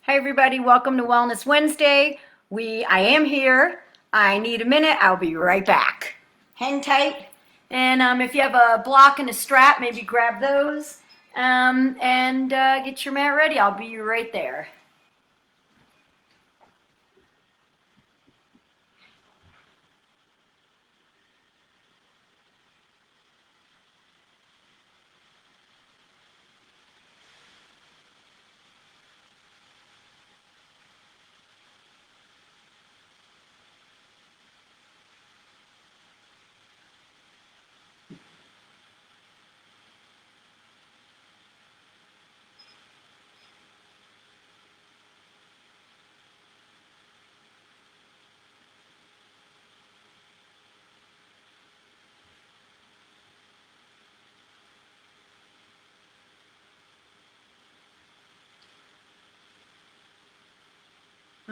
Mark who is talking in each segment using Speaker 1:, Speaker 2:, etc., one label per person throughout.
Speaker 1: Hi everybody, welcome to Wellness Wednesday. I am here. I need a minute. I'll be right back. Hang tight. And if you have a block and a strap, maybe grab those and get your mat ready. I'll be right there.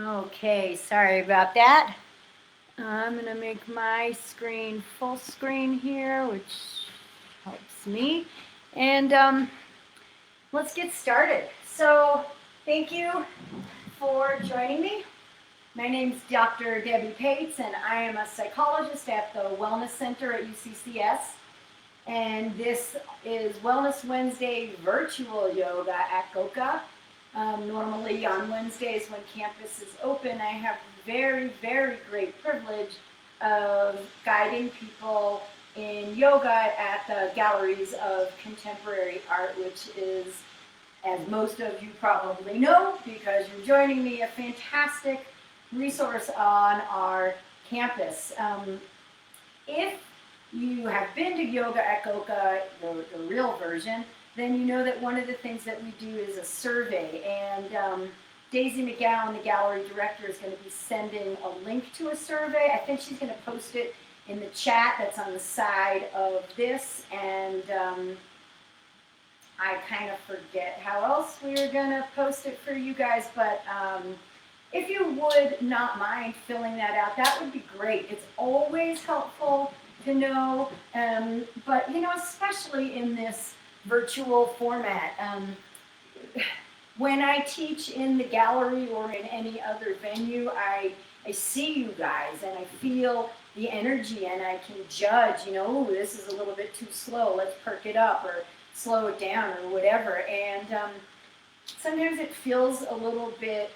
Speaker 1: Okay, sorry about that. I'm going to make my screen full screen here, which helps me. And let's get started. So, thank you for joining me. My name is Dr. Debbie Pates, and I am a psychologist at the Wellness Center at UCCS. And this is Wellness Wednesday virtual yoga at GOCA. Normally on Wednesdays when campus is open, I have very, very great privilege of guiding people in yoga at the Galleries of Contemporary Art, which is, as most of you probably know, because you're joining me, a fantastic resource on our campus. If you have been to yoga at GOCA, the real version, then you know that one of the things that we do is a survey. And Daisy McGowan, the gallery director, is going to be sending a link to a survey. I think she's going to post it in the chat that's on the side of this. And I kind of forget how else we were going to post it for you guys, but if you would not mind filling that out, that would be great. It's always helpful to know, but especially in this virtual format. When I teach in the gallery or in any other venue, I see you guys and I feel the energy and I can judge, this is a little bit too slow, let's perk it up or slow it down or whatever. And sometimes it feels a little bit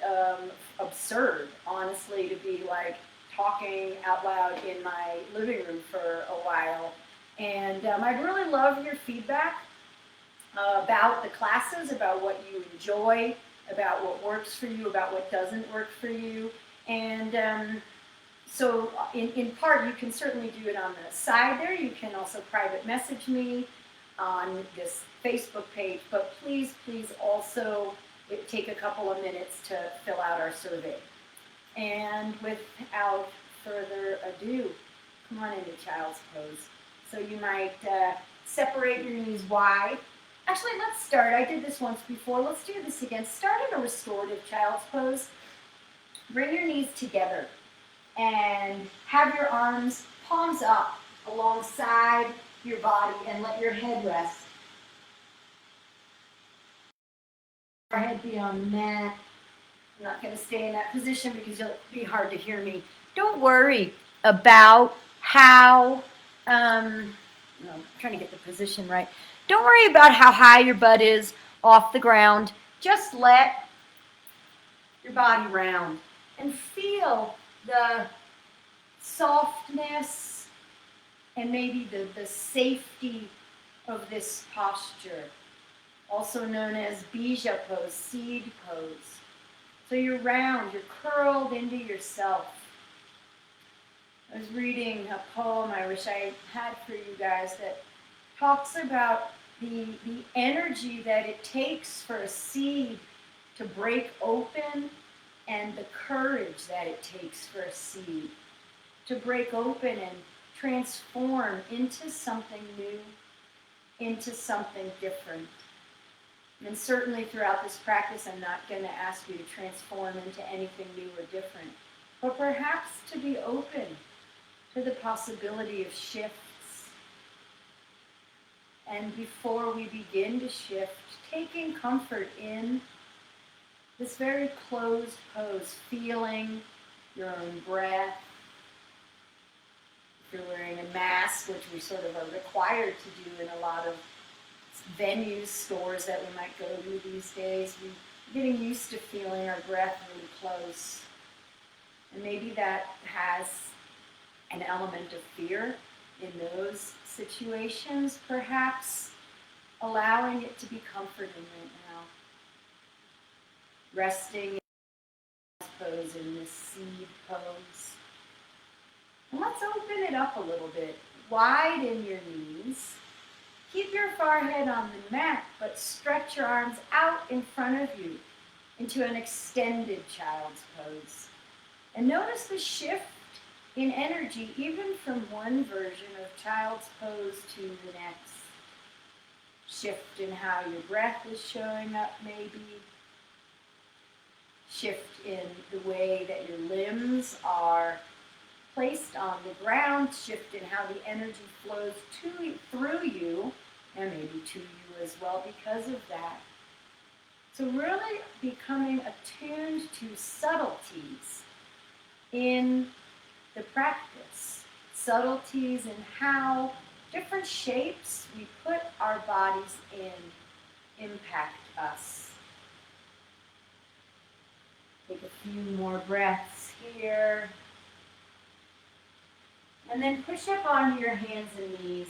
Speaker 1: absurd, honestly, to be like talking out loud in my living room for a while. And I'd really love your feedback about the classes, about what you enjoy, about what works for you, about what doesn't work for you. And so in part, you can certainly do it on the side there. You can also private message me on this Facebook page, but please also take a couple of minutes to fill out our survey. And without further ado, come on into child's pose. So you might separate your knees wide. Actually, let's start. I did this once before. Let's do this again. Start in a restorative child's pose. Bring your knees together and have your arms palms up alongside your body and let your head rest. Your head be on the mat. I'm not going to stay in that position because it'll be hard to hear me. Don't worry about how, I'm trying to get the position right. Don't worry about how high your butt is off the ground. Just let your body round and feel the softness and maybe the safety of this posture, also known as bija pose, seed pose. So you're round, you're curled into yourself. I was reading a poem I wish I had for you guys that talks about the energy that it takes for a seed to break open and the courage that it takes for a seed to break open and transform into something new, into something different. And certainly throughout this practice, I'm not going to ask you to transform into anything new or different, but perhaps to be open to the possibility of shifts. And before we begin to shift, taking comfort in This very closed pose, feeling your own breath. If you're wearing a mask, which we sort of are required to do in a lot of venues, stores that we might go to these days, we're getting used to feeling our breath really close. And maybe that has an element of fear in those situations, perhaps allowing it to be comforting right now. Resting in this pose, in this seed pose. And let's open it up a little bit. Widen your knees. Keep your forehead on the mat, but stretch your arms out in front of you into an extended child's pose. And notice the shift in energy, even from one version of child's pose to the next. Shift in how your breath is showing up, maybe. Shift in the way that your limbs are placed on the ground. Shift in how the energy flows through you, and maybe to you as well because of that. So really becoming attuned to subtleties in the practice. Subtleties in how different shapes we put our bodies in impact us. Take a few more breaths here. And then push up onto your hands and knees.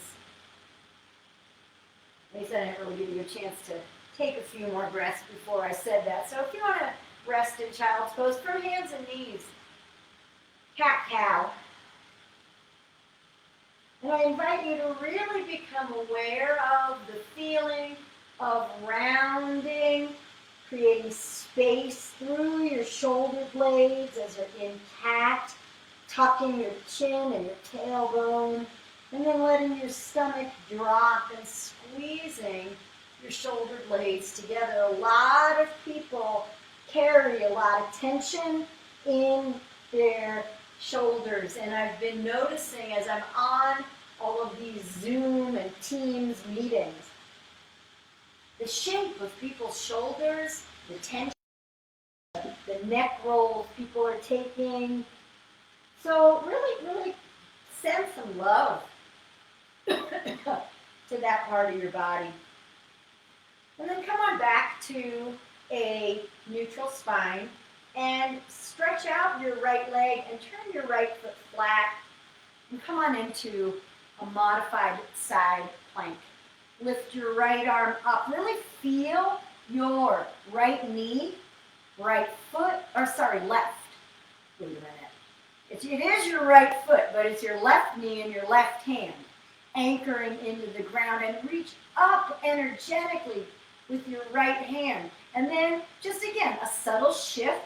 Speaker 1: At least I didn't really give you a chance to take a few more breaths before I said that. So if you want to rest in child's pose, from hands and knees. Cat-cow. And I invite you to really become aware of the feeling of rounding, creating space through your shoulder blades as you're in cat, tucking your chin and your tailbone, and then letting your stomach drop and squeezing your shoulder blades together. A lot of people carry a lot of tension in their shoulders, and I've been noticing as I'm on all of these Zoom and Teams meetings, the shape of people's shoulders, the tension, the neck rolls people are taking. So really send some love to that part of your body. And then come on back to a neutral spine and stretch out your right leg and turn your right foot flat and come on into a modified side plank. Lift your right arm up. Really feel your right knee, right foot, left. Wait a minute. It is your right foot, but it's your left knee and your left hand anchoring into the ground, and reach up energetically with your right hand. And then just again, a subtle shift.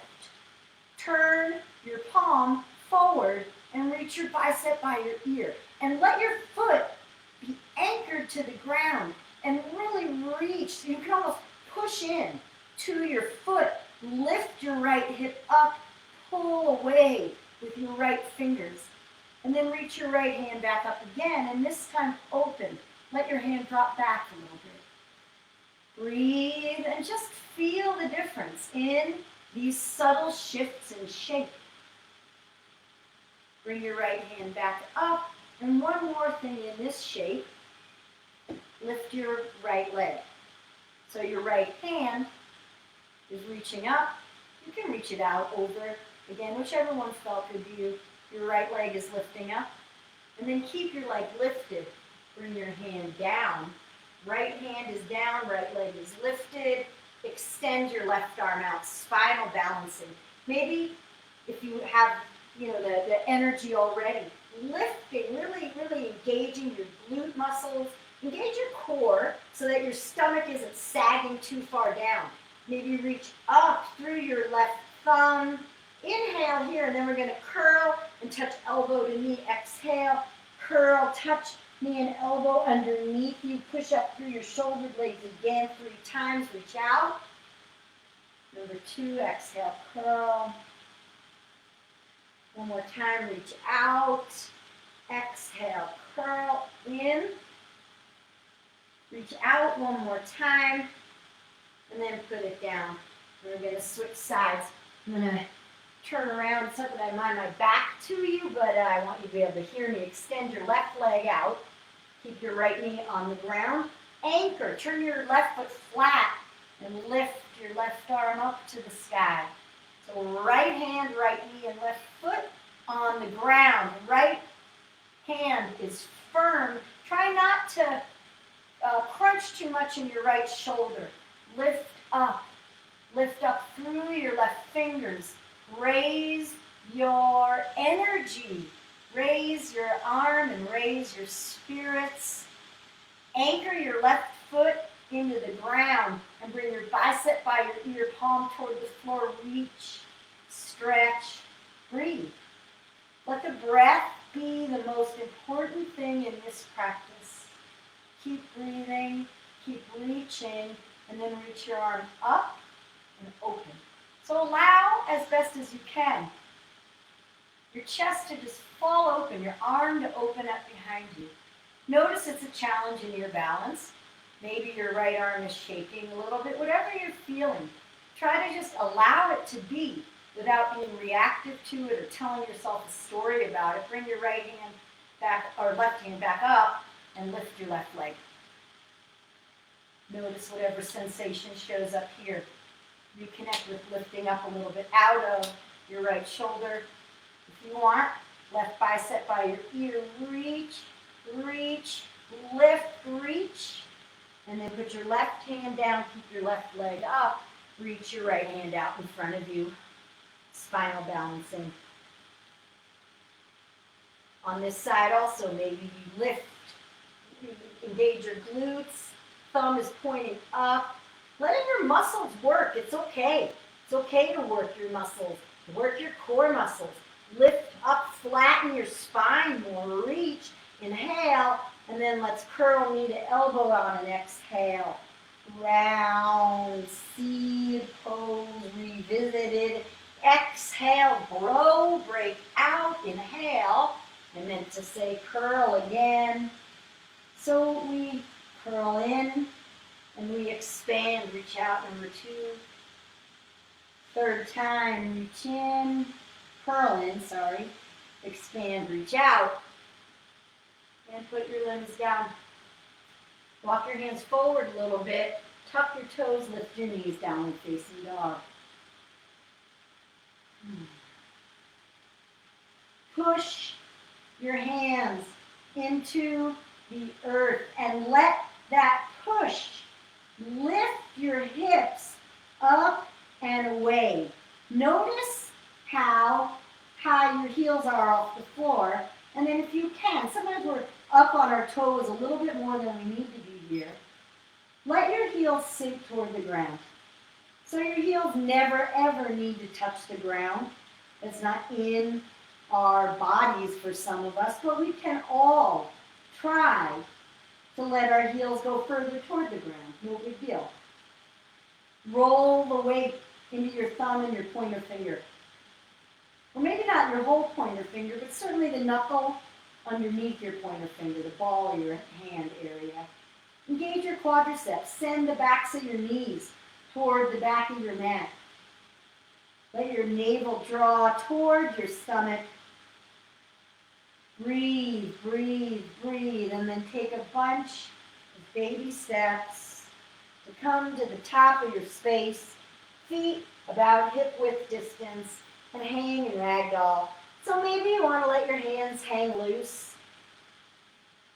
Speaker 1: Turn your palm forward and reach your bicep by your ear. And let your foot be anchored to the ground and really reach. So you can almost push in to your foot. Lift your right hip up, pull away with your right fingers. And then reach your right hand back up again, and this time open. Let your hand drop back a little bit. Breathe and just feel the difference in these subtle shifts in shape. Bring your right hand back up. And one more thing in this shape, lift your right leg. So your right hand is reaching up. You can reach it out over, again, whichever one felt good to you. Your right leg is lifting up. And then keep your leg lifted. Bring your hand down. Right hand is down, right leg is lifted. Extend your left arm out, spinal balancing. Maybe if you have, the energy already, lifting, really engaging your glute muscles. Engage your core so that your stomach isn't sagging too far down. Maybe reach up through your left thumb. Inhale here, and then we're going to curl and touch elbow to knee. Exhale, curl, touch knee and elbow underneath you. Push up through your shoulder blades again 3 times. Reach out. Number 2, exhale, curl. One more time, reach out. Exhale, curl in. Reach out one more time, and then put it down. We're going to switch sides. I'm going to turn around so that I'm on my back to you, but I want you to be able to hear me. Extend your left leg out. Keep your right knee on the ground. Anchor. Turn your left foot flat and lift your left arm up to the sky. So right hand, right knee, and left foot on the ground. Right hand is firm. Try not to crunch too much in your right shoulder. Lift up. Lift up through your left fingers. Raise your energy. Raise your arm and raise your spirits. Anchor your left foot into the ground and bring your bicep by your ear, palm toward the floor. Reach, stretch, breathe. Let the breath be the most important thing in this practice. Keep breathing, keep reaching, and then reach your arm up and open. So allow as best as you can your chest to just fall open, your arm to open up behind you. Notice it's a challenge in your balance. Maybe your right arm is shaking a little bit, whatever you're feeling. Try to just allow it to be without being reactive to it or telling yourself a story about it. Bring your right hand back or left hand back up and lift your left leg. Notice whatever sensation shows up here. Reconnect with lifting up a little bit out of your right shoulder. If you want, left bicep by your ear. Reach, reach, lift, reach. And then put your left hand down, keep your left leg up. Reach your right hand out in front of you. Spinal balancing. On this side also, maybe you lift, you engage your glutes. Thumb is pointing up. Letting your muscles work. It's okay. It's okay to work your muscles. Work your core muscles. Lift up, flatten your spine more. Reach, inhale, and then let's curl knee to elbow on an exhale. Round, seed pose, revisited. Exhale, grow, break out, inhale. I meant to say curl again. So we curl in and we expand, reach out, number 2. Third time, reach in, curl in, expand, reach out. And put your limbs down. Walk your hands forward a little bit. Tuck your toes, lift your knees, downward facing dog. Push your hands into the earth and let that push lift your hips up and away. Notice how high your heels are off the floor. And then if you can, sometimes we're up on our toes a little bit more than we need to be here. Let your heels sink toward the ground. So your heels never ever need to touch the ground. It's not in our bodies for some of us, but we can all try to let our heels go further toward the ground. No big deal. Roll the weight into your thumb and your pointer finger. Or maybe not your whole pointer finger, but certainly the knuckle underneath your pointer finger, the ball of your hand area. Engage your quadriceps. Send the backs of your knees toward the back of your mat. Let your navel draw toward your stomach. Breathe, breathe, breathe, and then take a bunch of baby steps to come to the top of your space. Feet about hip width distance and hang in ragdoll. So maybe you want to let your hands hang loose.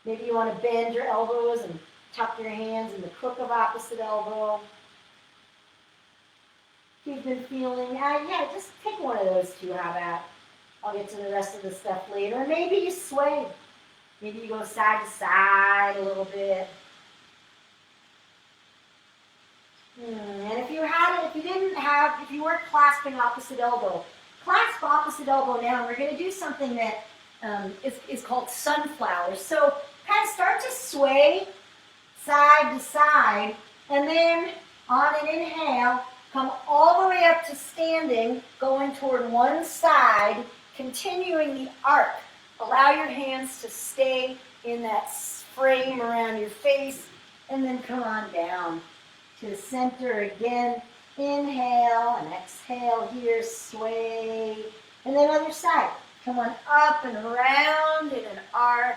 Speaker 1: Maybe you want to bend your elbows and tuck your hands in the crook of opposite elbow. If you've been feeling, just take one of those two. How about? I'll get to the rest of the stuff later. And maybe you sway. Maybe you go side to side a little bit. And if you weren't clasping opposite elbow, clasp opposite elbow now. And we're going to do something that is called sunflowers. So kind of start to sway side to side. And then on an inhale, come all the way up to standing, going toward one side, continuing the arc. Allow your hands to stay in that frame around your face, and then come on down to the center again. Inhale and exhale here, sway. And then other side. Come on up and around in an arc.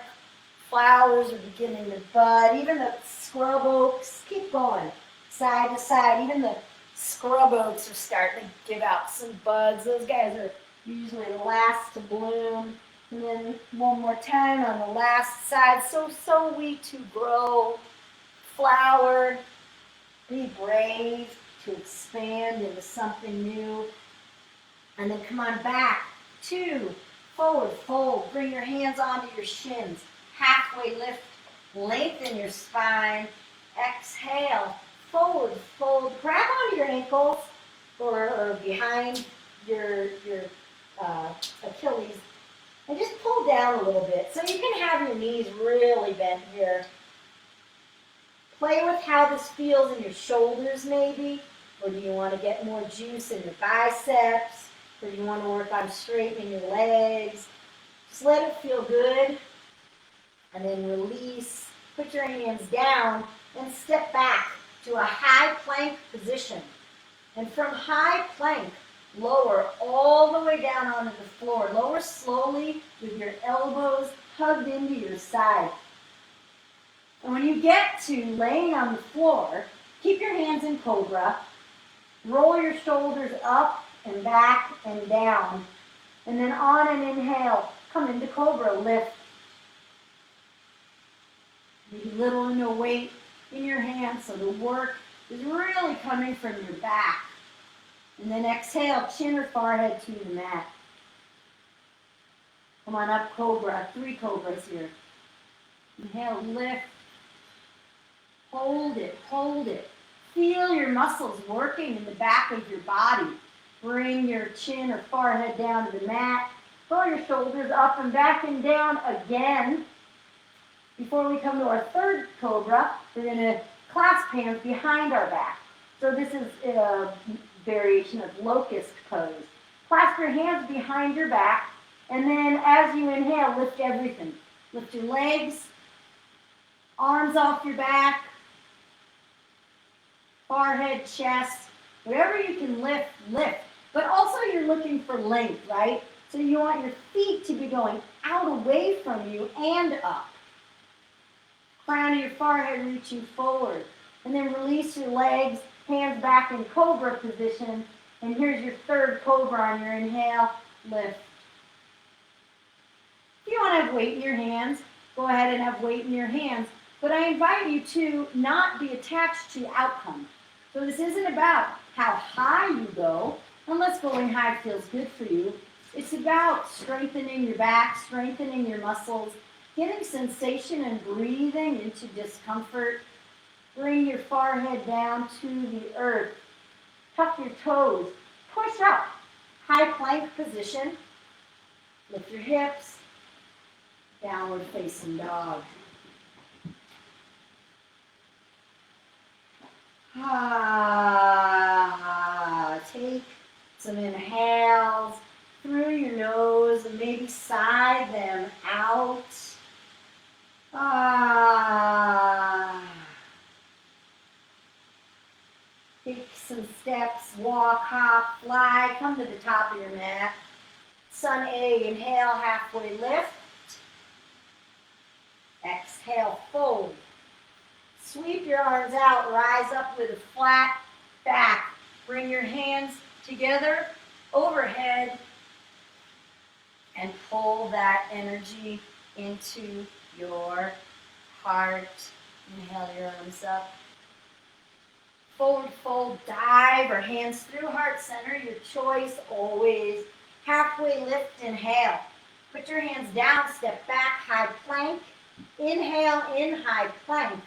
Speaker 1: Flowers are beginning to bud. Even the scrub oaks, keep going. Side to side. Even the scrub oaks are starting to give out some buds. Those guys are usually the last to bloom. And then one more time on the last side. So weak to grow. Flower. Be brave to expand into something new. And then come on back. 2, forward fold. Bring your hands onto your shins. Halfway lift. Lengthen your spine. Exhale. Forward fold. Grab onto your ankles or behind your Achilles. And just pull down a little bit. So you can have your knees really bent here. Play with how this feels in your shoulders maybe. Or do you want to get more juice in your biceps? Or do you want to work on straightening your legs? Just let it feel good. And then release. Put your hands down and step back to a high plank position. And from high plank, lower all the way down onto the floor. Lower slowly with your elbows hugged into your side. And when you get to laying on the floor, keep your hands in cobra. Roll your shoulders up and back and down. And then on an inhale, come into cobra, lift. Maybe little or no weight in your hands, so the work is really coming from your back. And then exhale, chin or forehead to the mat. Come on up, cobra. 3 cobras here. Inhale, lift. Hold it, hold it. Feel your muscles working in the back of your body. Bring your chin or forehead down to the mat. Pull your shoulders up and back and down again. Before we come to our 3rd cobra, we're going to clasp hands behind our back. So this is a variation of locust pose. Clasp your hands behind your back, and then as you inhale, lift everything. Lift your legs, arms off your back, forehead, chest, wherever you can lift, lift. But also you're looking for length, right? So you want your feet to be going out away from you and up. Crown of your forehead reaching forward. And then release your legs, hands back in cobra position. And here's your 3rd cobra on your inhale, lift. If you want to have weight in your hands, go ahead and have weight in your hands. But I invite you to not be attached to outcome. So this isn't about how high you go, unless going high feels good for you. It's about strengthening your back, strengthening your muscles, getting sensation and breathing into discomfort. Bring your forehead down to the earth. Tuck your toes. Push up. High plank position. Lift your hips. Downward facing dog. Take some inhales through your nose and maybe sigh them out. Take some steps, walk, hop, fly, come to the top of your mat. Sun A, inhale, halfway lift. Exhale, fold. Sweep your arms out, rise up with a flat back. Bring your hands together, overhead, and pull that energy into your heart. Inhale your arms up. Forward fold, dive or hands through heart center, your choice always. Halfway lift, inhale. Put your hands down, step back, high plank. Inhale, in high plank.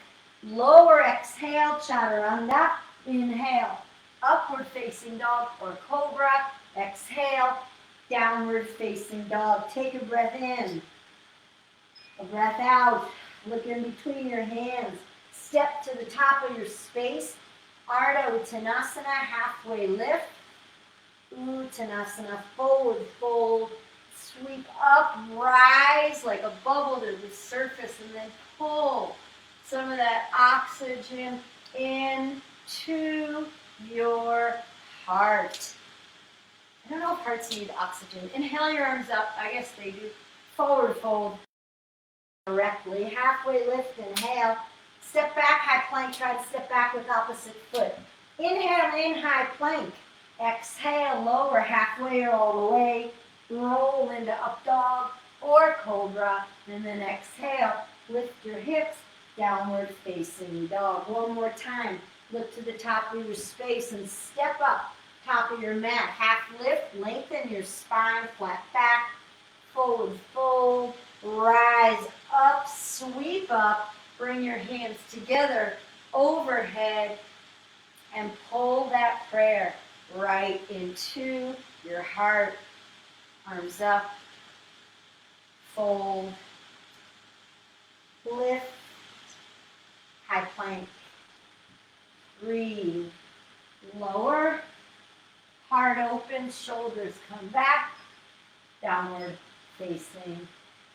Speaker 1: Lower exhale, chaturanga. Inhale, upward facing dog or cobra. Exhale, downward facing dog. Take a breath in. A breath out. Look in between your hands. Step to the top of your space. Ardha Uttanasana, halfway lift. Uttanasana, forward fold. Sweep up, rise like a bubble to the surface, and then pull some of that oxygen into your heart. I don't know if hearts need oxygen. Inhale your arms up. I guess they do. Forward fold directly. Halfway lift, inhale. Step back, high plank. Try to step back with opposite foot. Inhale in, high plank. Exhale, lower halfway or all the way. Roll into up dog or cobra. And then exhale. Lift your hips. Downward facing dog. One more time. Look to the top of your space and step up. Top of your mat. Half lift. Lengthen your spine. Flat back. Forward fold. Rise up. Sweep up. Bring your hands together overhead and pull that prayer right into your heart. Arms up. Fold. Lift. High plank. Breathe. Lower. Heart open. Shoulders come back. Downward facing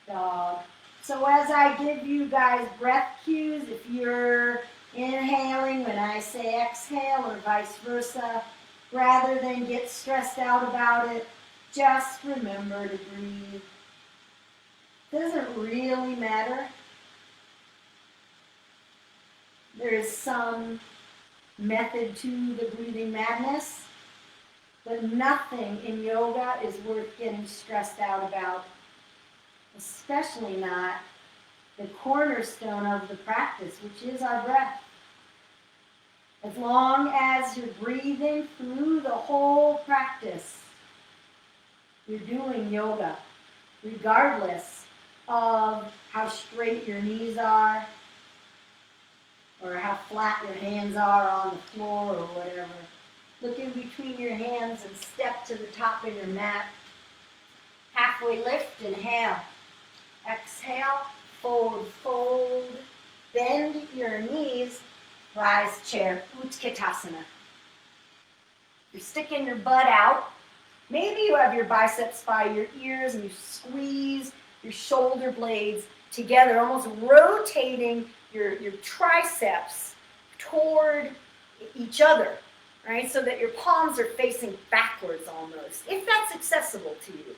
Speaker 1: dog. So as I give you guys breath cues, if you're inhaling when I say exhale or vice versa, rather than get stressed out about it, just remember to breathe. Doesn't really matter. There is some method to the breathing madness, but nothing in yoga is worth getting stressed out about, especially not the cornerstone of the practice, which is our breath. As long as you're breathing through the whole practice, you're doing yoga, regardless of how straight your knees are or how flat your hands are on the floor or whatever. Look in between your hands and step to the top of your mat. Halfway lift, inhale. Exhale, forward fold. Bend your knees. Rise chair, Utkatasana. You're sticking your butt out. Maybe you have your biceps by your ears and you squeeze your shoulder blades together, almost rotating your triceps toward each other, right? So that your palms are facing backwards almost, if that's accessible to you.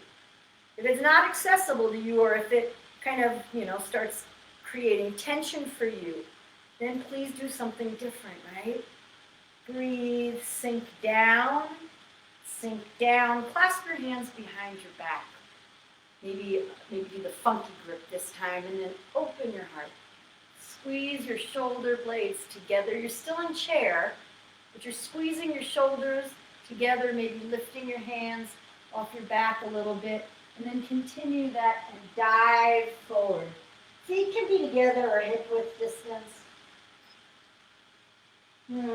Speaker 1: If it's not accessible to you, or if it kind of, starts creating tension for you, then please do something different, right? Breathe, sink down, clasp your hands behind your back. Maybe do the funky grip this time, and then open your heart. Squeeze your shoulder blades together. You're still in chair, but you're squeezing your shoulders together, maybe lifting your hands off your back a little bit, and then continue that and dive forward. Feet can be together or hip width distance.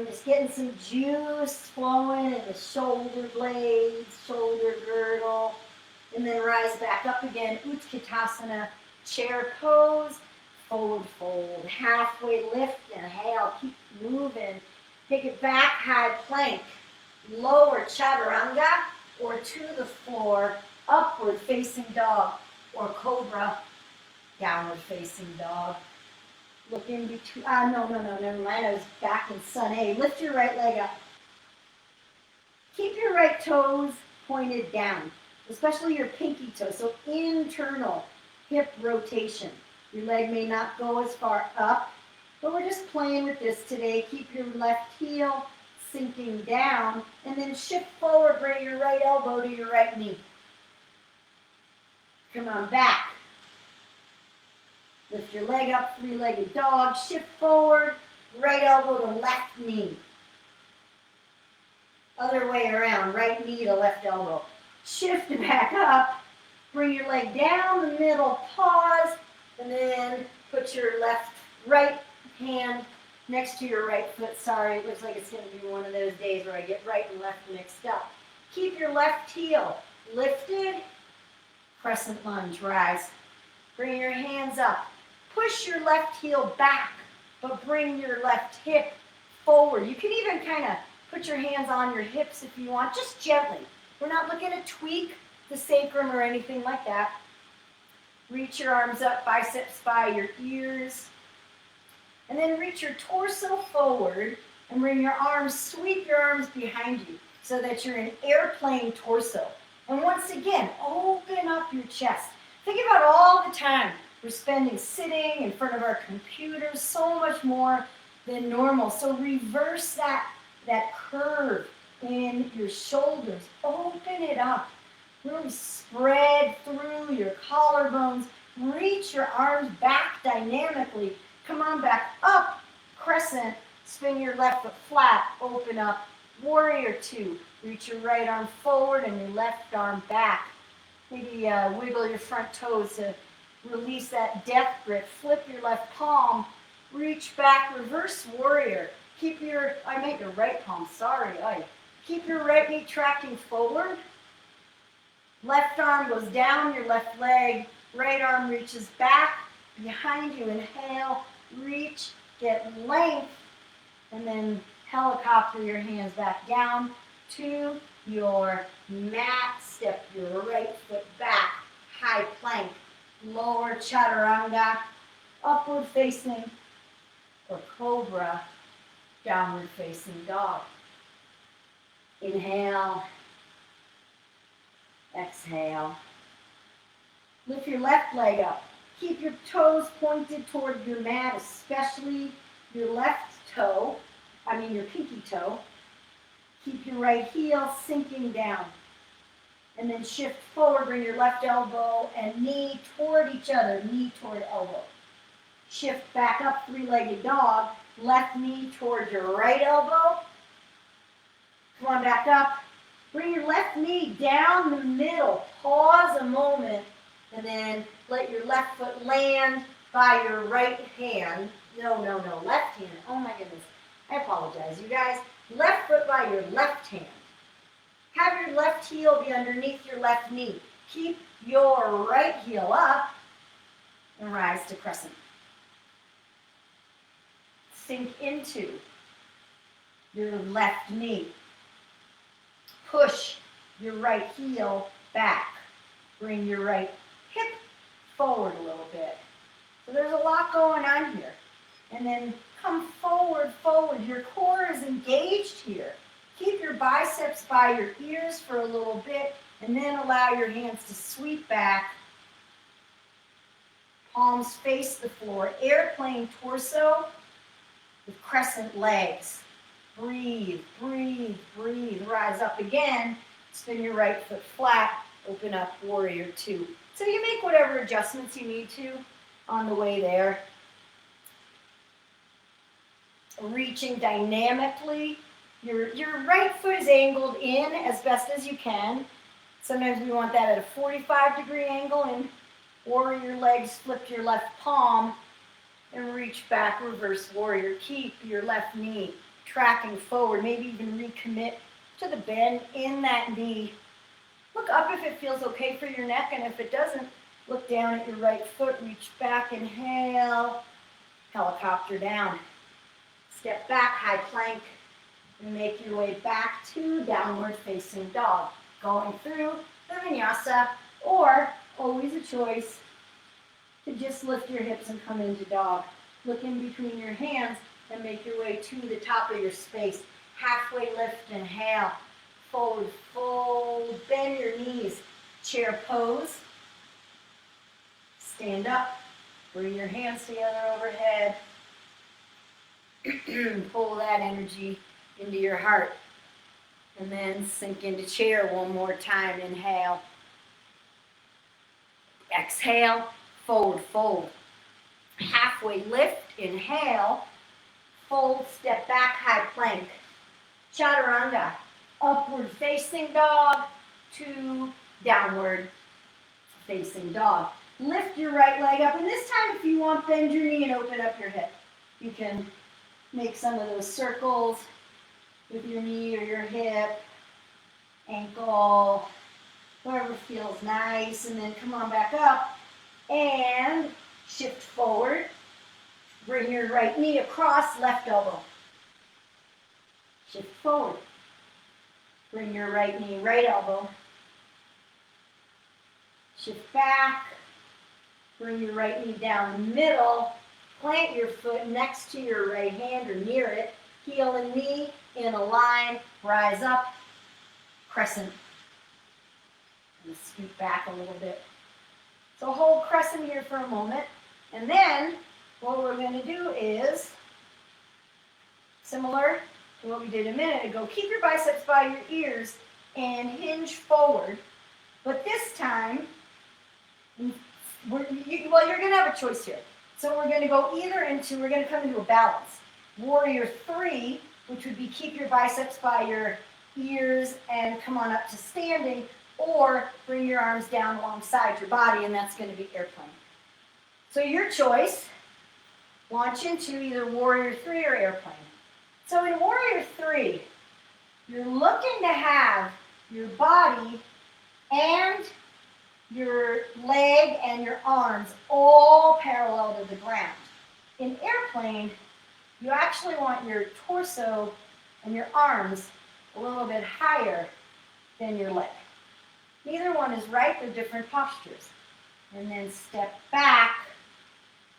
Speaker 1: Just getting some juice flowing in the shoulder blades, shoulder girdle, and then rise back up again. Utkatasana, chair pose, forward fold, halfway lift, inhale, keep moving. Take it back, high plank, lower chaturanga, or to the floor, upward facing dog, or cobra, downward facing dog. Look in between, never mind, I was back in sun A. Lift your right leg up. Keep your right toes pointed down, especially your pinky toe, so internal hip rotation. Your leg may not go as far up, but we're just playing with this today. Keep your left heel sinking down, and then shift forward, bring your right elbow to your right knee. Come on, back. Lift your leg up, three-legged dog, shift forward, right elbow to left knee. Other way around, right knee to left elbow. Shift back up, bring your leg down the middle, pause, and then put your right hand next to your right foot. Sorry, it looks like it's going to be one of those days where I get right and left mixed up. Keep your left heel lifted, crescent lunge, rise. Bring your hands up. Push your left heel back, but bring your left hip forward. You can even kind of put your hands on your hips if you want, just gently. We're not looking to tweak the sacrum or anything like that. Reach your arms up, biceps by your ears. And then reach your torso forward and bring your arms, sweep your arms behind you so that you're an airplane torso. And once again, open up your chest. Think about all the time we're spending sitting in front of our computers, so much more than normal. So reverse that curve in your shoulders. Open it up. Really spread through your collarbones. Reach your arms back dynamically. Come on back up. Crescent. Spin your left foot flat. Open up. Warrior two. Reach your right arm forward and your left arm back. Maybe wiggle your front toes to release that death grip. Flip your left palm. Reach back. Reverse warrior. Keep your, I meant your right palm, sorry. Keep your right knee tracking forward. Left arm goes down your left leg. Right arm reaches back behind you. Inhale, reach, get length, and then helicopter your hands back down to your mat. Step your right foot back. High plank, lower chaturanga, upward facing, or cobra, downward facing dog. Inhale, exhale. Lift your left leg up. Keep your toes pointed toward your mat, especially your left toe, your pinky toe. Keep your right heel sinking down. And then shift forward, bring your left elbow and knee toward each other, knee toward elbow. Shift back up, three-legged dog, left knee toward your right elbow. Come on back up. Bring your left knee down the middle. Pause a moment, and then let your left foot land by your right hand. No, left hand. Oh my goodness. I apologize, you guys. Left foot by your left hand. Have your left heel be underneath your left knee. Keep your right heel up and rise to crescent. Sink into your left knee. Push your right heel back. Bring your right hip forward a little bit. So there's a lot going on here. And then come forward. Your core is engaged here. Keep your biceps by your ears for a little bit, and then allow your hands to sweep back. Palms face the floor. Airplane torso with crescent legs. Breathe. Rise up again. Spin your right foot flat. Open up, warrior two. So you make whatever adjustments you need to on the way there. Reaching dynamically. Your right foot is angled in as best as you can. Sometimes we want that at a 45-degree angle, and warrior legs, flip your left palm and reach back, reverse warrior. Keep your left knee tracking forward, maybe even recommit to the bend in that knee. Look up if it feels okay for your neck, and if it doesn't, look down at your right foot, reach back, inhale, helicopter down. Step back, high plank, and make your way back to downward facing dog. Going through the vinyasa, or always a choice to just lift your hips and come into dog. Look in between your hands and make your way to the top of your space. Halfway lift, inhale, forward fold, bend your knees, chair pose. Stand up, bring your hands together overhead. Pull that energy into your heart. And then sink into chair one more time. Inhale. Exhale, forward fold. Halfway lift, inhale. Fold, step back, high plank. Chaturanga, upward facing dog to downward facing dog. Lift your right leg up, and this time if you want, bend your knee and open up your hip. You can make some of those circles with your knee or your hip, ankle, wherever feels nice, and then come on back up and shift forward. Bring your right knee across, left elbow. Shift forward. Bring your right knee, right elbow. Shift back. Bring your right knee down the middle. Plant your foot next to your right hand or near it. heel and knee in a line, rise up, crescent. And scoot back a little bit. So hold crescent here for a moment. And then what we're going to do is, similar to what we did a minute ago, keep your biceps by your ears and hinge forward. But this time, you're going to have a choice here. So we're going to go we're going to come into a balance. Warrior 3, which would be keep your biceps by your ears and come on up to standing, or bring your arms down alongside your body, and that's going to be airplane. So your choice, launch into either Warrior 3 or airplane. So in Warrior 3, you're looking to have your body and your leg and your arms all parallel to the ground. In airplane, you actually want your torso and your arms a little bit higher than your leg. Neither one is right, they're different postures. And then step back,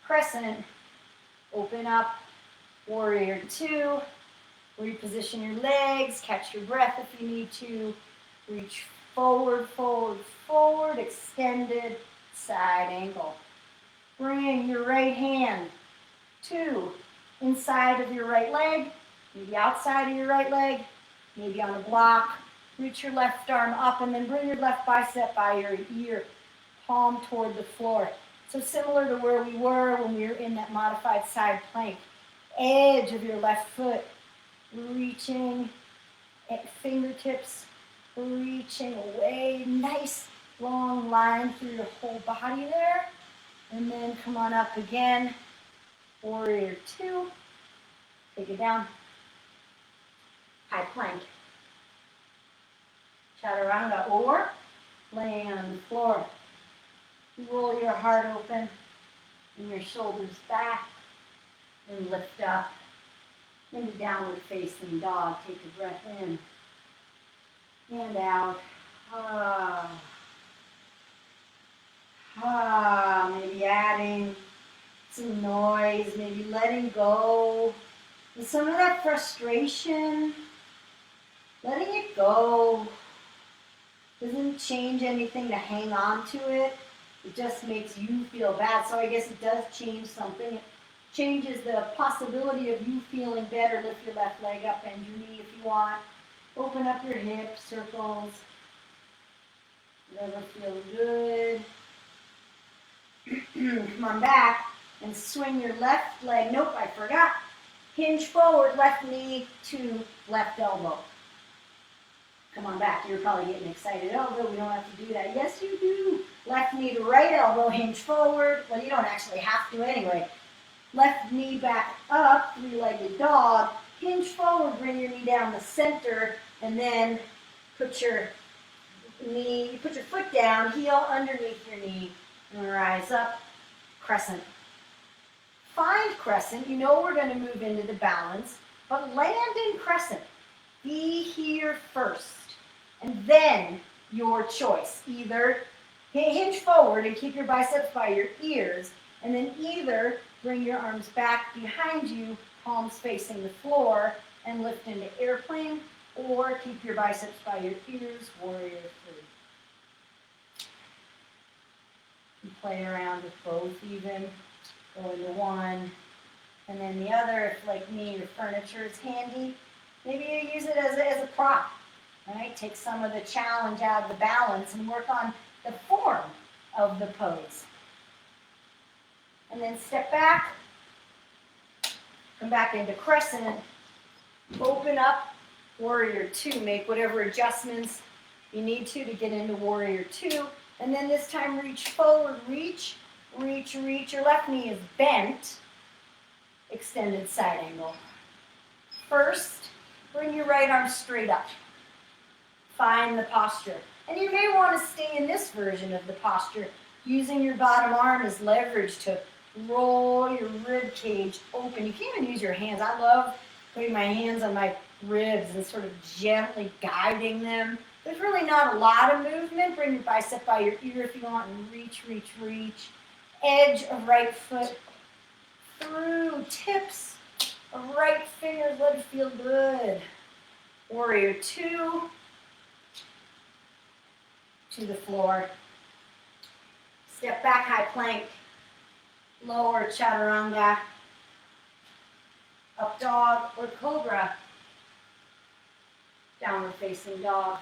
Speaker 1: crescent, open up, Warrior 2, reposition your legs, catch your breath if you need to, reach forward, forward, forward, extended side angle. Bring your right hand to inside of your right leg, maybe outside of your right leg, maybe on a block. Reach your left arm up and then bring your left bicep by your ear, palm toward the floor. So similar to where we were when we were in that modified side plank. Edge of your left foot, reaching at fingertips, reaching away. Nice long line through your whole body there. And then come on up again. Warrior 2. Take it down. High plank. Chaturanga, or laying on the floor. Roll your heart open and your shoulders back and lift up. Into downward facing dog. Take a breath in and out. Maybe adding some noise, maybe letting go. And some of that frustration, letting it go. Doesn't change anything to hang on to it. It just makes you feel bad. So I guess it does change something. It changes the possibility of you feeling better. Lift your left leg up, bend your knee if you want. Open up your hips, circles. Whatever feels good. Come on back and swing your left leg. Nope, I forgot. Hinge forward, left knee to left elbow. Come on back. You're probably getting excited. Oh, no, we don't have to do that. Yes, you do. Left knee to right elbow, hinge forward. Well, you don't actually have to anyway. Left knee back up, three-legged dog. Hinge forward, bring your knee down the center, and then put your foot down, heel underneath your knee, and rise up, crescent. Find crescent. You know we're going to move into the balance, but land in crescent. Be here first, and then your choice. Either hinge forward and keep your biceps by your ears, and then either bring your arms back behind you, palms facing the floor, and lift into airplane, or keep your biceps by your ears, Warrior 3. You play around with both even. Go into one, and then the other, if like me, your furniture is handy, maybe you use it as a prop, right? Take some of the challenge out of the balance and work on the form of the pose. And then step back, come back into crescent, open up, Warrior 2. Make whatever adjustments you need to get into Warrior 2. And then this time reach forward, reach. Your left knee is bent, extended side angle. First, bring your right arm straight up. Find the posture. And you may want to stay in this version of the posture, using your bottom arm as leverage to roll your rib cage open. You can even use your hands. I love putting my hands on my ribs and sort of gently guiding them. There's really not a lot of movement. Bring your bicep by your ear if you want, and reach. Edge of right foot through, tips, of right fingers. Let it feel good. Warrior two. To the floor. Step back, high plank. Lower chaturanga. Up dog or cobra. Downward facing dog.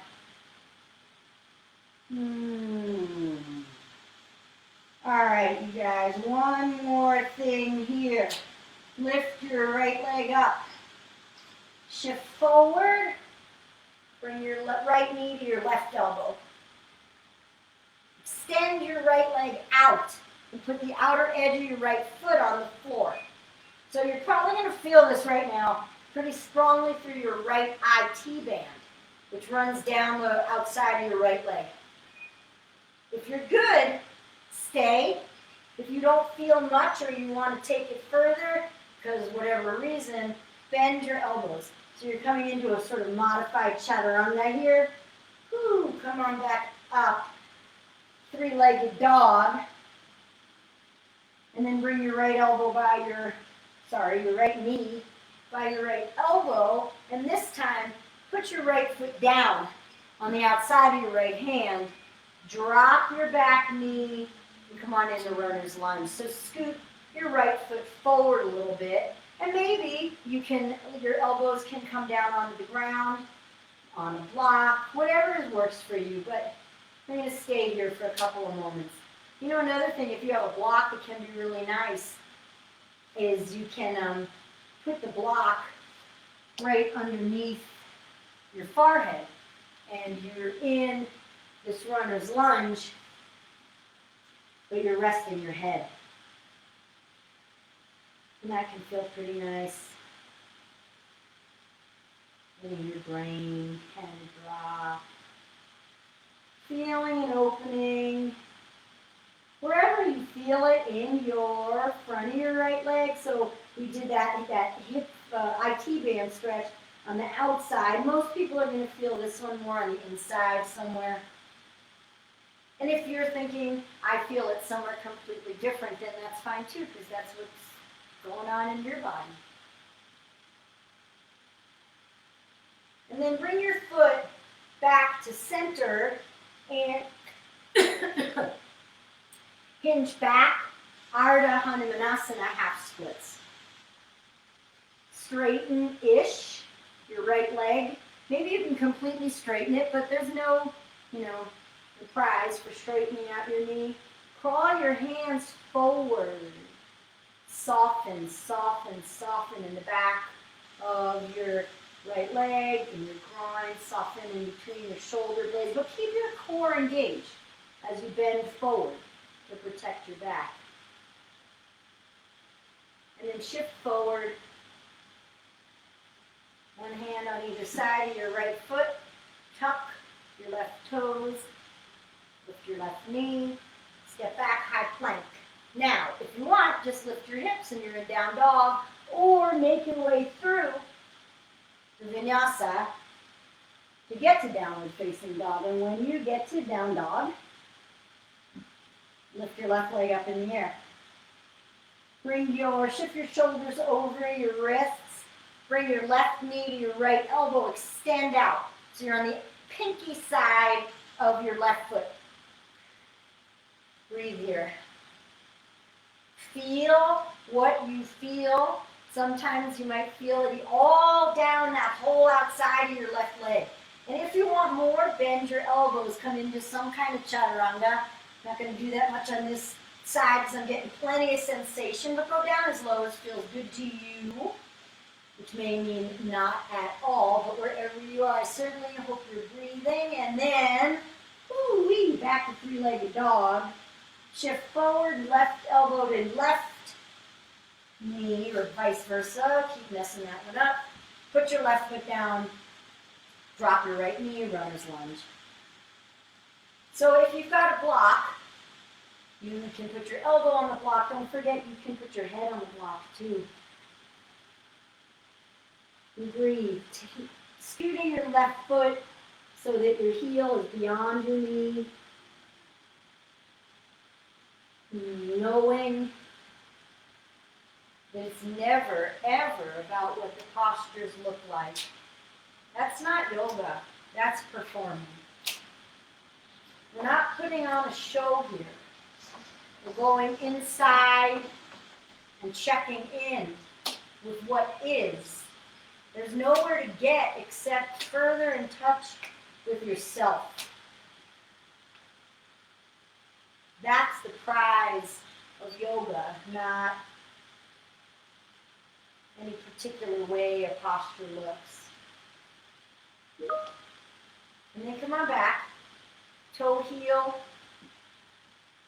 Speaker 1: All right, you guys, one more thing here. Lift your right leg up. Shift forward. Bring your right knee to your left elbow. Extend your right leg out and put the outer edge of your right foot on the floor. So you're probably going to feel this right now pretty strongly through your right IT band, which runs down the outside of your right leg. If you're good, stay. If you don't feel much or you want to take it further, because of whatever reason, bend your elbows. So you're coming into a sort of modified chaturanga here. Woo, come on back up. Three-legged dog. And then bring your right elbow by your right knee by your right elbow. And this time, put your right foot down on the outside of your right hand. Drop your back knee and come on into runner's lunge. So scoot your right foot forward a little bit. And maybe your elbows can come down onto the ground, on a block, whatever works for you. But I'm going to stay here for a couple of moments. You know, another thing, if you have a block that can be really nice, is you can put the block right underneath your forehead. And you're in this runner's lunge, but you're resting your head. And that can feel pretty nice. Letting your brain kind of drop. Feeling an opening. Wherever you feel it in your front of your right leg. So we did that hip IT band stretch on the outside. Most people are going to feel this one more on the inside somewhere. And if you're thinking, I feel it somewhere completely different, then that's fine too, because that's what's going on in your body. And then bring your foot back to center and hinge back, Ardha Hanumanasana half splits. Straighten-ish your right leg. Maybe you can completely straighten it, but there's no, prize for straightening out your knee. Crawl your hands forward. Soften, soften, soften in the back of your right leg and your groin. Soften in between your shoulder blades, but keep your core engaged as you bend forward to protect your back. And then shift forward. One hand on either side of your right foot. Tuck your left toes. Lift your left knee. Step back, high plank. Now, if you want, just lift your hips and you're in down dog, or make your way through the vinyasa to get to downward facing dog. And when you get to down dog, lift your left leg up in the air. Shift your shoulders over your wrists. Bring your left knee to your right elbow. Extend out. So you're on the pinky side of your left foot. Breathe here. Feel what you feel. Sometimes you might feel it all down that whole outside of your left leg. And if you want more, bend your elbows. Come into some kind of chaturanga. Not going to do that much on this side because I'm getting plenty of sensation, but go down as low as feels good to you, which may mean not at all, but wherever you are, I certainly hope you're breathing. And then, woo-wee, back to three-legged dog. Shift forward, left elbow to left knee, or vice versa. Keep messing that one up. Put your left foot down. Drop your right knee, runner's lunge. So if you've got a block, you can put your elbow on the block. Don't forget you can put your head on the block too. And breathe. Scooting your left foot so that your heel is beyond your knee. Knowing But it's never, ever about what the postures look like. That's not yoga. That's performing. We're not putting on a show here. We're going inside and checking in with what is. There's nowhere to get except further in touch with yourself. That's the prize of yoga, not any particular way a posture looks. And then come on back, toe heel,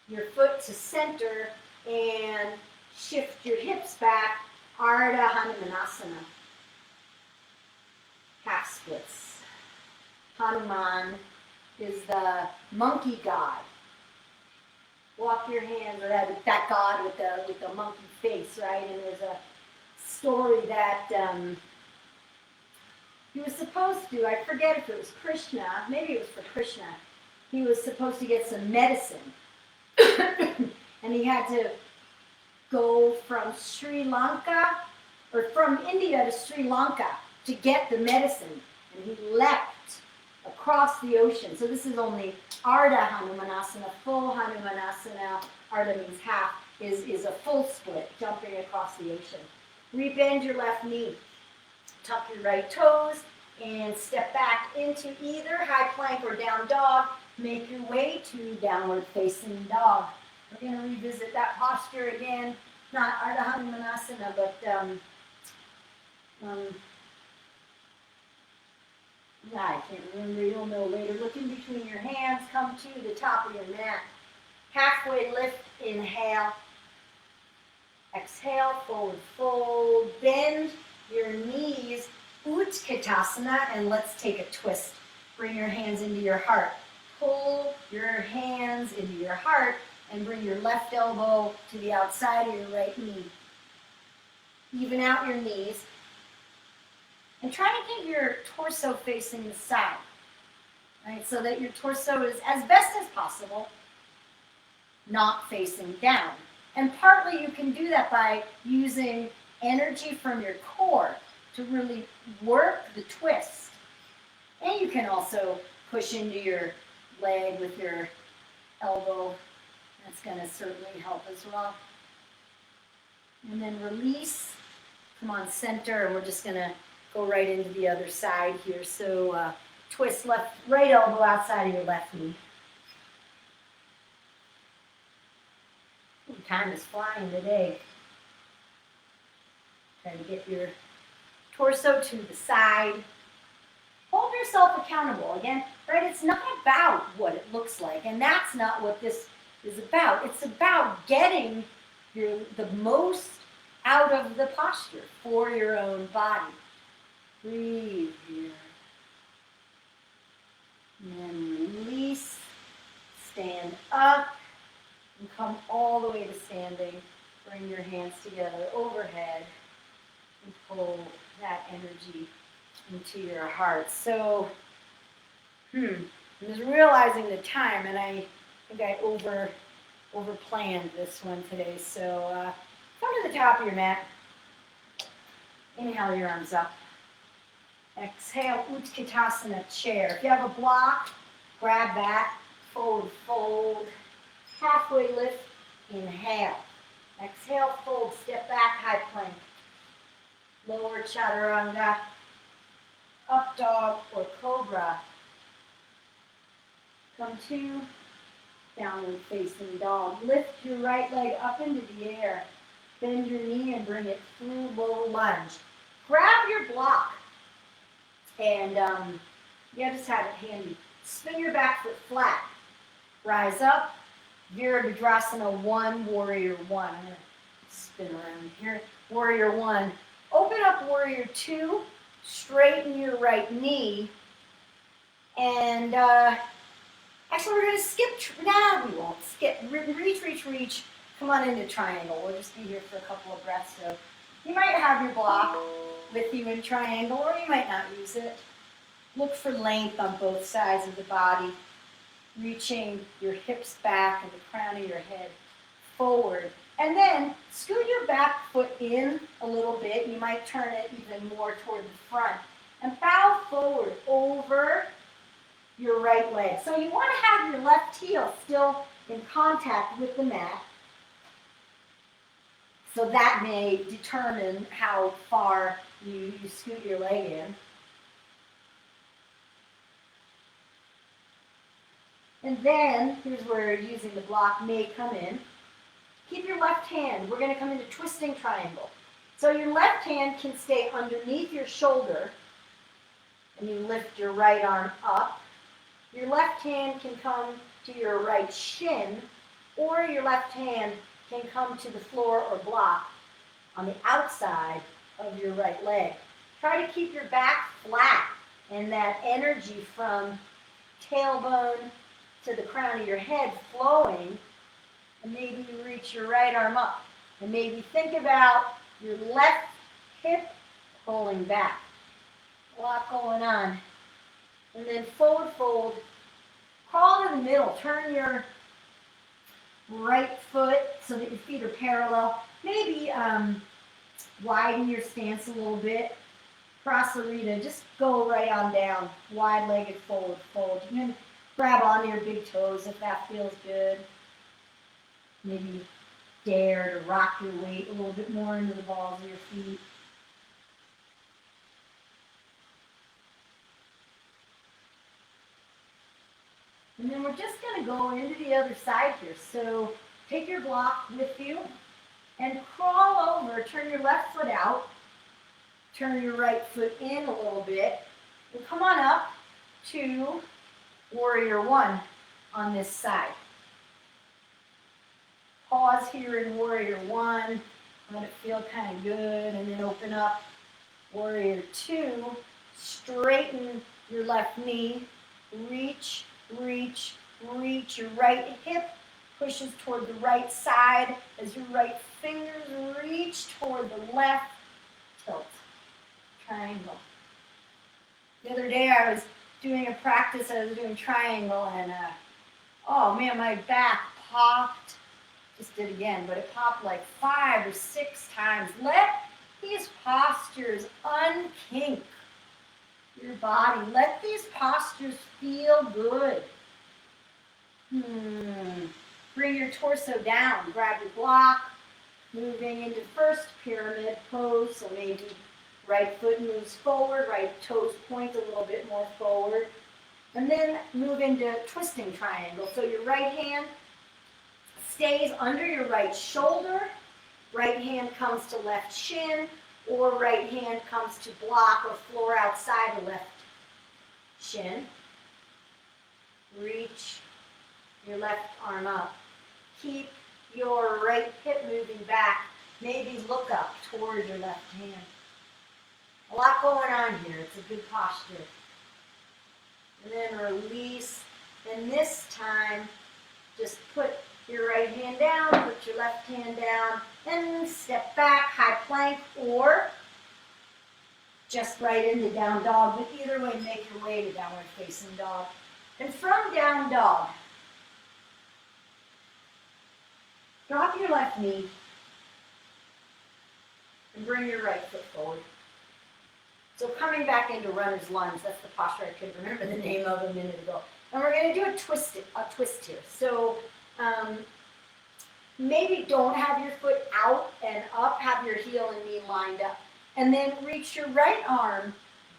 Speaker 1: your foot to center, and shift your hips back, Ardha Hanumanasana. Half splits. Hanuman is the monkey god. Walk your hands, or that god with the monkey face, right? And there's a story that he was supposed to, I forget if it was Krishna, maybe it was for Krishna, he was supposed to get some medicine. And he had to go from Sri Lanka, or from India to Sri Lanka to get the medicine. And he leapt across the ocean. So this is only Ardha Hanumanasana, full Hanumanasana. Ardha means half, is a full split, jumping across the ocean. Rebend your left knee. Tuck your right toes and step back into either high plank or down dog. Make your way to downward facing dog. We're going to revisit that posture again. Not Ardha Hanumanasana, but I can't remember. You'll know later. Look in between your hands. Come to the top of your mat. Halfway lift. Inhale. Exhale. Forward fold. Bend your knees. Utkatasana. And let's take a twist. Bring your hands into your heart. Pull your hands into your heart and bring your left elbow to the outside of your right knee. Even out your knees. And try to get your torso facing the side, right? So that your torso is, as best as possible, not facing down. And partly you can do that by using energy from your core to really work the twist. And you can also push into your leg with your elbow. That's going to certainly help as well. And then release. Come on, center, and we're just going to go right into the other side here. So twist right elbow outside of your left knee. Time is flying today. Try to get your torso to the side. Hold yourself accountable. Again, right? It's not about what it looks like, and that's not what this is about. It's about getting the most out of the posture for your own body. Breathe here. And then release. Stand up. And come all the way to standing. Bring your hands together overhead. And pull that energy into your heart. So, I was realizing the time, and I think I over-planned this one today. So, come to the top of your mat. Inhale your arms up. Exhale, Utkatasana, chair. If you have a block, grab that. Forward fold. Halfway lift. Inhale. Exhale, fold. Step back, high plank. Lower chaturanga. Up dog or cobra. Come to downward facing dog. Lift your right leg up into the air. Bend your knee and bring it through low lunge. Grab your block. And just have it handy. Spin your back foot flat. Rise up. Virabhadrasana 1, Warrior 1. I'm going to spin around here. Warrior 1. Open up Warrior 2. Straighten your right knee. And actually we're going to skip. We won't skip. Reach. Come on into triangle. We'll just be here for a couple of breaths. So you might have your block with you in triangle, or you might not use it. Look for length on both sides of the body. Reaching your hips back and the crown of your head forward. And then scoot your back foot in a little bit. You might turn it even more toward the front. And bow forward over your right leg. So you want to have your left heel still in contact with the mat. So that may determine how far you scoot your leg in. And then, here's where using the block may come in. Keep your left hand. We're going to come into twisting triangle. So your left hand can stay underneath your shoulder, and you lift your right arm up. Your left hand can come to your right shin, or your left hand can come to the floor or block on the outside of your right leg. Try to keep your back flat and that energy from tailbone to the crown of your head flowing, and maybe you reach your right arm up. And maybe think about your left hip pulling back. A lot going on. And then forward fold. Crawl to the middle. Turn your right foot so that your feet are parallel. Maybe widen your stance a little bit. Cross-arita. Just go right on down. Wide-legged forward fold. You can grab onto your big toes if that feels good. Maybe dare to rock your weight a little bit more into the balls of your feet. And then we're just going to go into the other side here. So take your block with you and crawl over. Turn your left foot out. Turn your right foot in a little bit. And come on up to Warrior One on this side. Pause here in Warrior One. Let it feel kind of good. And then open up Warrior Two. Straighten your left knee. Reach, reach, reach. Your right hip pushes toward the right side as your right fingers reach toward the left. Tilt. Triangle. The other day I was doing a practice, I was doing triangle, and oh man, my back popped. Just did again, but it popped like 5 or 6 times. Let these postures unkink your body. Let these postures feel good. Bring your torso down. Grab your block. Moving into first pyramid pose. So maybe right foot moves forward, right toes point a little bit more forward. And then move into twisting triangle. So your right hand stays under your right shoulder. Right hand comes to left shin, or right hand comes to block or floor outside of left shin. Reach your left arm up. Keep your right hip moving back. Maybe look up toward your left hand. A lot going on here. It's a good posture. And then release. And this time, just put your right hand down, put your left hand down, and step back, high plank, or just right into down dog. But either way, make your way to downward facing dog. And from down dog, drop your left knee and bring your right foot forward. So coming back into runner's lunge, that's the posture I couldn't remember the name of a minute ago. And we're going to do a twist here. So maybe don't have your foot out and up, have your heel and knee lined up. And then reach your right arm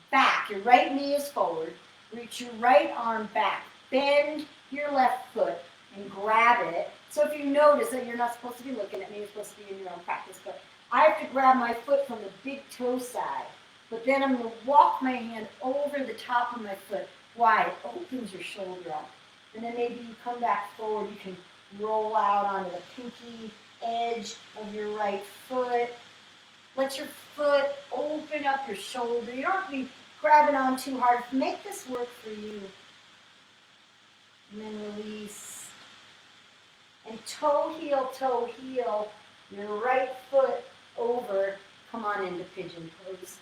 Speaker 1: back. Your right knee is forward. Reach your right arm back. Bend your left foot and grab it. So if you notice that you're not supposed to be looking at me, you're supposed to be in your own practice, but I have to grab my foot from the big toe side. But then I'm going to walk my hand over the top of my foot. Why? It opens your shoulder up. And then maybe you come back forward. You can roll out onto the pinky edge of your right foot. Let your foot open up your shoulder. You don't have to be grabbing on too hard. Make this work for you. And then release. And toe, heel, your right foot over. Come on into pigeon pose.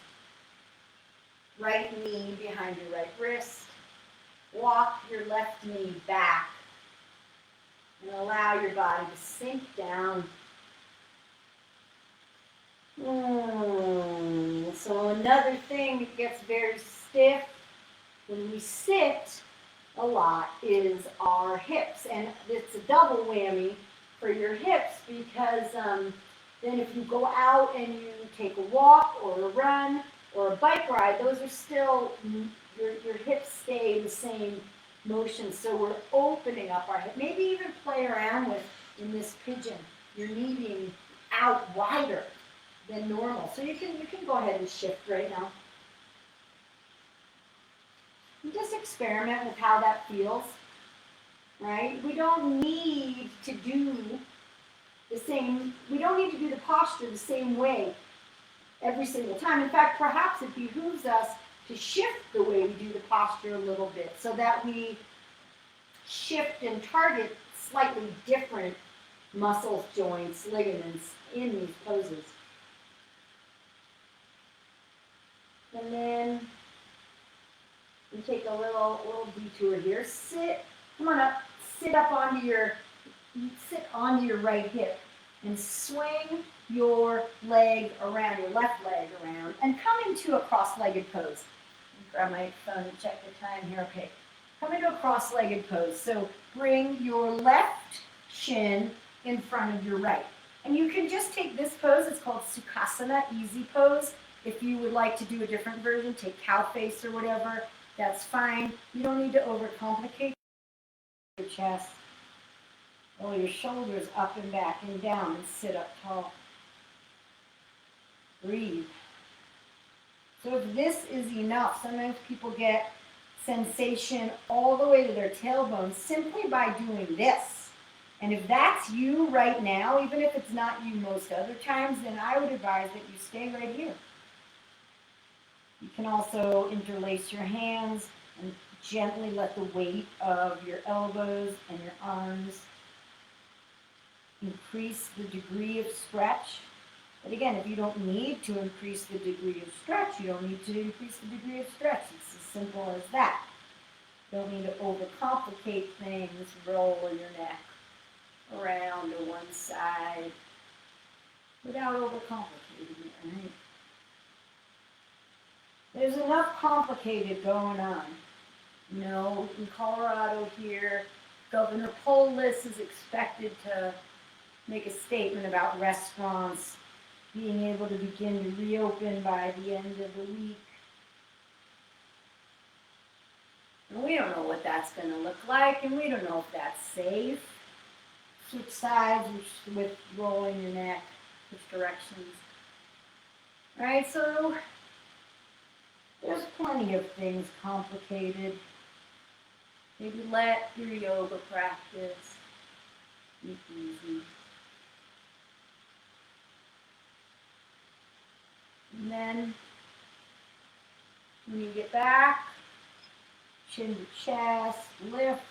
Speaker 1: Right knee behind your right wrist. Walk your left knee back. And allow your body to sink down So another thing that gets very stiff when we sit a lot is our hips, and it's a double whammy for your hips because then if you go out and you take a walk or a run or a bike ride, those are still, your hips stay in the same motion. So we're opening up our hip. Maybe even play around with, in this pigeon, your knee being out wider than normal. So you can go ahead and shift right now. And just experiment with how that feels, right? We don't need to do the posture the same way every single time. In fact, perhaps it behooves us to shift the way we do the posture a little bit so that we shift and target slightly different muscles, joints, ligaments in these poses. And then we take a little detour here. Come on up, sit onto your right hip and swing your leg around, your left leg around, and come into a cross-legged pose. Grab my phone and check the time here. Okay, come into a cross-legged pose. So bring your left shin in front of your right. And you can just take this pose. It's called Sukhasana, easy pose. If you would like to do a different version, take cow face or whatever, that's fine. You don't need to overcomplicate your chest. Roll your shoulders up and back and down and sit up tall. Breathe. So if this is enough, sometimes people get sensation all the way to their tailbone simply by doing this. And if that's you right now, even if it's not you most other times, then I would advise that you stay right here. You can also interlace your hands and gently let the weight of your elbows and your arms increase the degree of stretch. But again, if you don't need to increase the degree of stretch, you don't need to increase the degree of stretch. It's as simple as that. You don't need to overcomplicate things. Roll your neck around to one side without overcomplicating it, right? There's enough complicated going on. You know, in Colorado here, Governor Polis is expected to make a statement about restaurants being able to begin to reopen by the end of the week. And we don't know what that's going to look like, and we don't know if that's safe. Switch sides with rolling your neck, which directions. All right, so there's plenty of things complicated. Maybe let your yoga practice be easy. And then when you get back, chin to chest, lift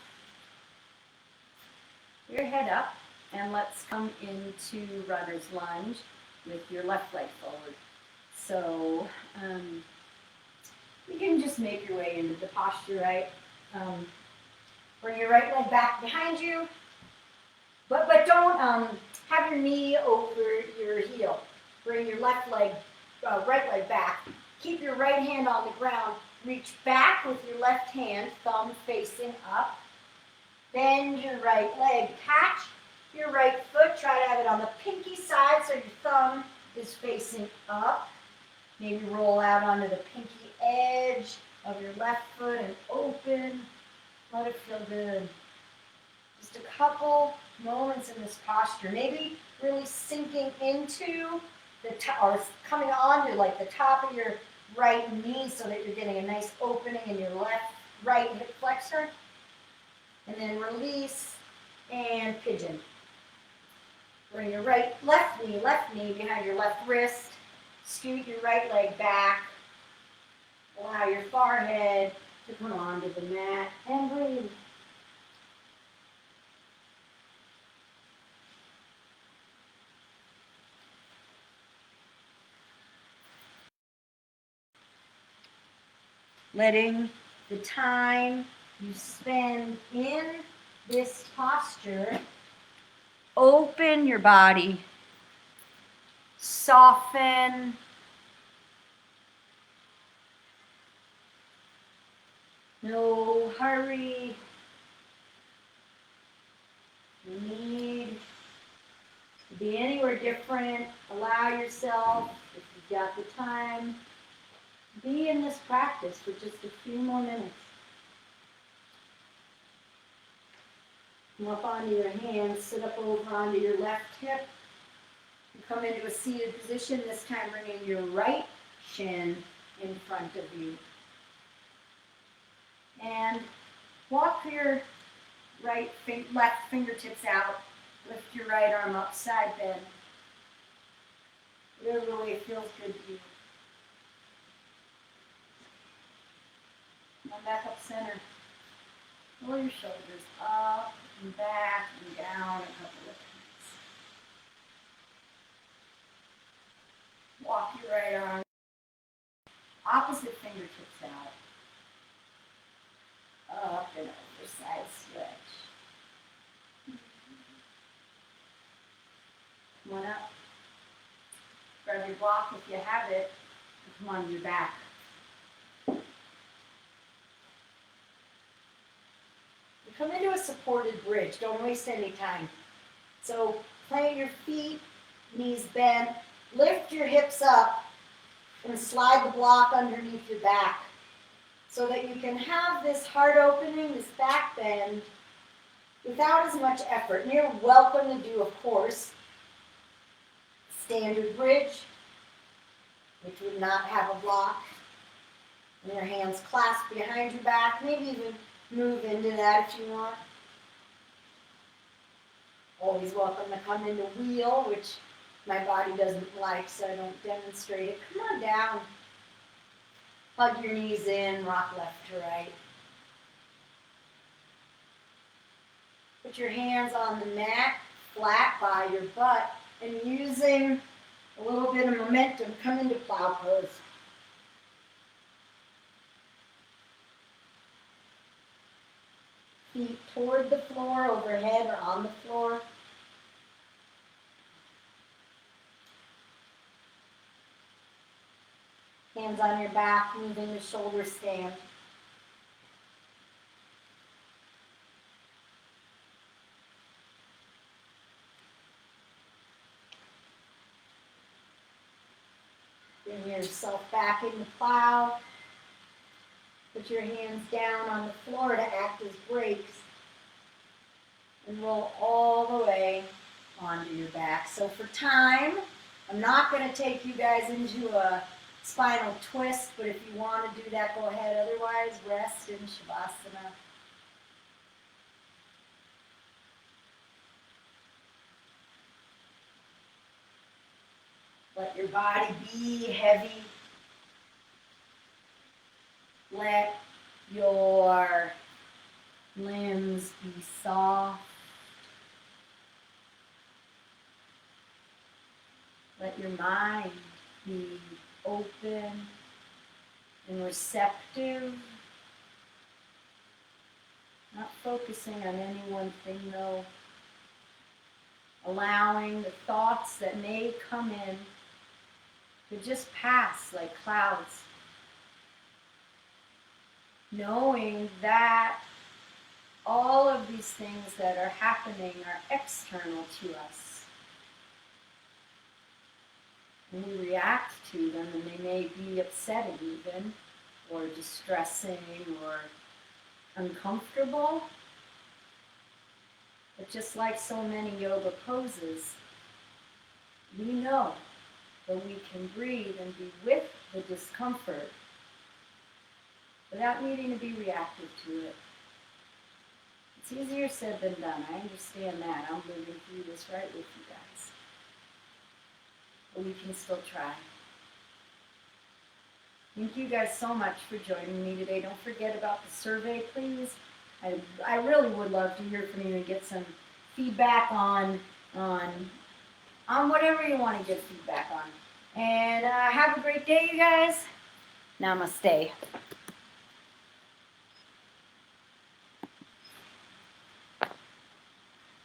Speaker 1: your head up, and let's come into runner's lunge with your left leg forward. So you can just make your way into the posture, right? Bring your right leg back behind you, but don't have your knee over your heel. Bring your left leg, right leg back. Keep your right hand on the ground. Reach back with your left hand, thumb facing up. Bend your right leg. Catch your right foot. Try to have it on the pinky side so your thumb is facing up. Maybe roll out onto the pinky edge of your left foot and open. Let it feel good. Just a couple moments in this posture. Maybe really sinking into the top, or coming onto like the top of your right knee so that you're getting a nice opening in your right hip flexor. And then release and pigeon. Bring your left knee behind your left wrist. Scoot your right leg back. Allow your forehead to come onto the mat and breathe. Letting the time you spend in this posture open your body soften. No hurry. You need to be anywhere different. Allow yourself, if you've got the time, be in this practice for just a few more minutes. Come up onto your hands, sit up over onto your left hip. Come into a seated position, this time bringing your right shin in front of you. And walk your left fingertips out. Lift your right arm up, side bend. Whatever way feels good to you. Come back up center. Roll your shoulders up and back and down a couple of times. Walk your right arm. Opposite fingertips out. Up and over, side stretch. Come on up. Grab your block if you have it. And come on your back. You come into a supported bridge. Don't waste any time. So plant your feet, knees bent. Lift your hips up and slide the block underneath your back so that you can have this heart opening, this back bend, without as much effort. And you're welcome to do, of course, standard bridge, which would not have a block. And your hands clasped behind your back. Maybe even move into that if you want. Always welcome to come into wheel, which my body doesn't like, so I don't demonstrate it. Come on down. Plug your knees in, rock left to right. Put your hands on the mat, flat by your butt, and using a little bit of momentum, come into plow pose. Feet toward the floor, overhead or on the floor. Hands on your back, moving the shoulder stand. Bring yourself back into plow. Put your hands down on the floor to act as brakes. And roll all the way onto your back. So for time, I'm not going to take you guys into a spinal twist, but if you want to do that, go ahead. Otherwise, rest in Shavasana. Let your body be heavy. Let your limbs be soft. Let your mind be open and receptive. Not focusing on any one thing though. Allowing the thoughts that may come in to just pass like clouds. Knowing that all of these things that are happening are external to us. And we react to them, and they may be upsetting even, or distressing, or uncomfortable. But just like so many yoga poses, we know that we can breathe and be with the discomfort without needing to be reactive to it. It's easier said than done. I understand that. I'm living through this right with you guys. But we can still try. Thank you guys so much for joining me today. Don't forget about the survey, please. I really would love to hear from you and get some feedback on whatever you want to give feedback on. And have a great day, you guys. Namaste.